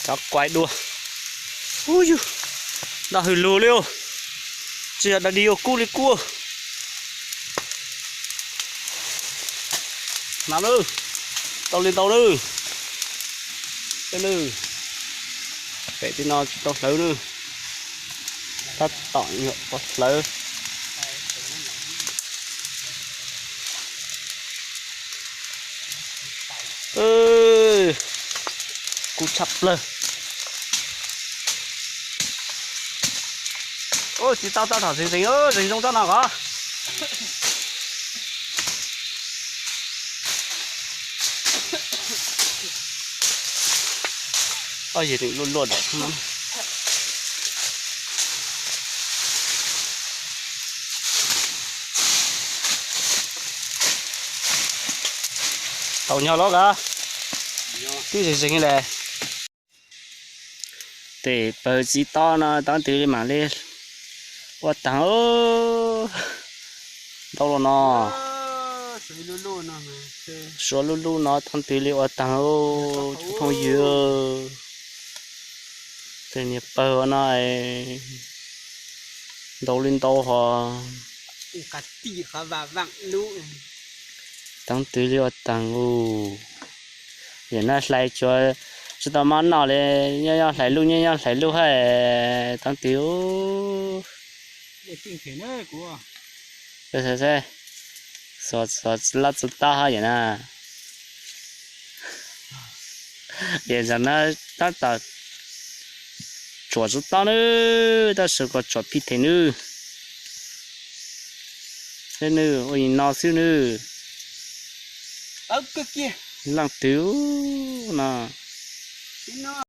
Cháu quái đua. Ui dư. Đã hư lù liêu. Chị đã đi ô cu đi cua. Nào nữa. Tàu lên tàu nữa. Tên nữa. Vậy thì nó tàu lớn nữa. Tắt tỏi nhựa có lớn. Ơi. Cú chập lên. Ôi chị tao thảo xinh xinh ơi, xinh trong chỗ nào cả. Ôi gì thì luôn luôn. Tàu nhau đó cả. Tí xinh xinh này. Để bờ chỉ to nó tao từ mà lên. Ủa tao đâu rồi nó số lulu nó thằng tì li ủa tao thằng dừa thì nhập bờ này đâu lên đâu họ cả tỷ cả và vặng lũ thằng tì li ủa tao giờ nó lại cho tao món nào để nhau lại luôn hay thằng tiểu để tìm thấy nơi của thế sợ lát sợ ta hay vậy nè giờ nó ta chuột rất to nữa ta sợ có chuột pít thế nữa thế nữa ôi nó xíu nữa cái kia lăng tiểu nè